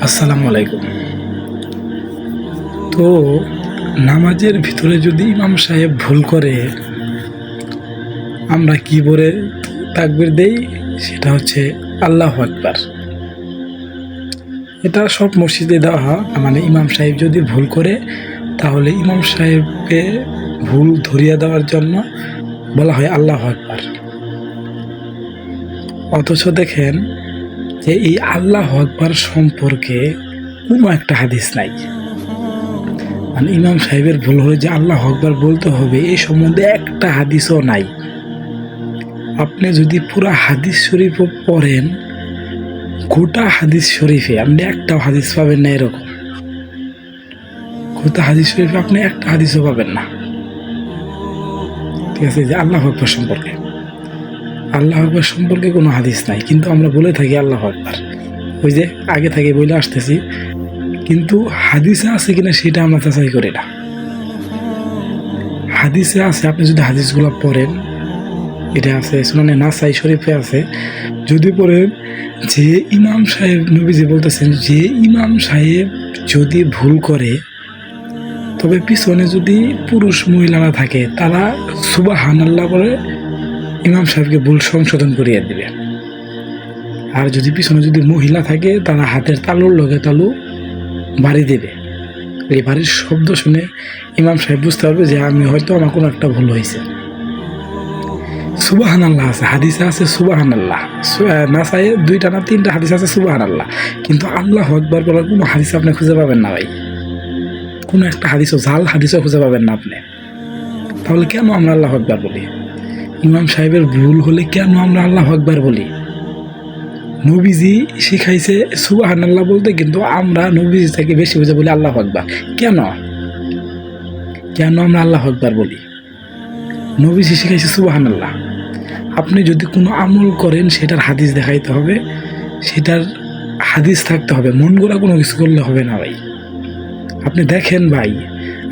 আসসালামু আলাইকুম। তো নামাজের ভিতরে যদি ইমাম সাহেব ভুল করে আমরা কি বলে তাকবীর দেই, সেটা হচ্ছে আল্লাহু আকবার। এটা সব মসজিদে দেওয়া হয়। মানে ইমাম সাহেব যদি ভুল করে তাহলে ইমাম সাহেবকে ভুল ধরিয়ে দেওয়ার জন্য বলা হয় আল্লাহু আকবার। অথচ দেখেন যে এই আল্লাহু আকবার সম্পর্কে কোনো একটা হাদিস নাই। মানে ইমাম সাহেবের ভুল হলে যে আল্লাহু আকবার বলতে হবে এই সম্বন্ধে একটা হাদিসও নাই। আপনি যদি পুরা হাদিস শরীফ পড়েন, গোটা হাদিস শরীফে আপনি একটাও হাদিস পাবেন না। এরকম গোটা হাদিস শরীফে আপনি একটা হাদিসও পাবেন না। ঠিক আছে, যে আল্লাহু আকবার সম্পর্কে কোনো হাদিস নাই, কিন্তু আমরা বলে থাকি আল্লাহু আকবার। ওই যে আগে থেকে বলে আসতেছি, কিন্তু হাদিসে আছে কিনা সেটা আমরা যাচাই করি না। হাদিসে আছে, আপনি যদি হাদিসগুলো পড়েন, এটা আছে সুনানে নাসাই শরীফে আছে, যদি পড়েন যে ইমাম সাহেব, নবীজি বলতেছেন যে ইমাম সাহেব যদি ভুল করে তবে পিছনে যদি পুরুষ মহিলারা থাকে তারা সুবহানাল্লাহ বলে ইমাম সাহেবকে ভুল সংশোধন করিয়ে দিবে। আর যদি পিছনে যদি মহিলা থাকে তারা হাতের তালুর লগে তালু বাড়ি দেবে। এই বাড়ির শব্দ শুনে ইমাম সাহেব বুঝতে পারবে যে আমি হয়তো আমার কোনো একটা ভুল হয়েছে। সুবহানাল্লাহ আছে, হাদিসে আছে সুবহানাল্লাহ। নাসায়ে 2টা না 3টা হাদিস আছে সুবহানাল্লাহ, কিন্তু আল্লাহু আকবার বলার কোনো হাদিস আপনি খুঁজে পাবেন না ভাই। কোনো একটা হাদিসও, জাল হাদিসও খুঁজে পাবেন না আপনি। তাহলে কেন আমরা আল্লাহু আকবার বলি? ইমাম সাহেবের ভুল হলে কেন আমরা আল্লাহু আকবার বলি? নবীজি শিখাইছে সুবহানাল্লাহ বলতে, কিন্তু আমরা নবীজি থেকে বেশি বুঝে বলি আল্লাহু আকবার। কেন আমরা আল্লাহু আকবার বলি? নবীজি শিখাইছে সুবহানাল্লাহ। আপনি যদি কোনো আমল করেন সেটার হাদিস দেখাইতে হবে, সেটার হাদিস থাকতে হবে। মন গড়া কোনো কিছু করলে হবে না ভাই। আপনি দেখেন ভাই,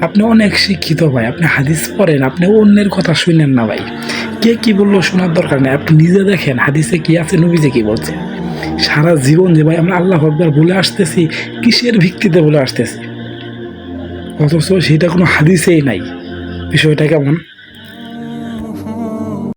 আপনি অনেক শিক্ষিত ভাই, আপনি হাদিস পড়েন, আপনি অন্যের কথা শুনেন না ভাই। কে কি বললো শোনার দরকার নেই, আপনি নিজে দেখেন হাদিসে কি আছে, নবীজি কি বলছে। সারা জীবন যে ভাই আমরা আল্লাহু আকবার বলে আসতেছি, কিসের ভিত্তিতে বলে আসতেছি? অথচ সেটা কোনো হাদিসেই নাই। বিষয়টা কেমন?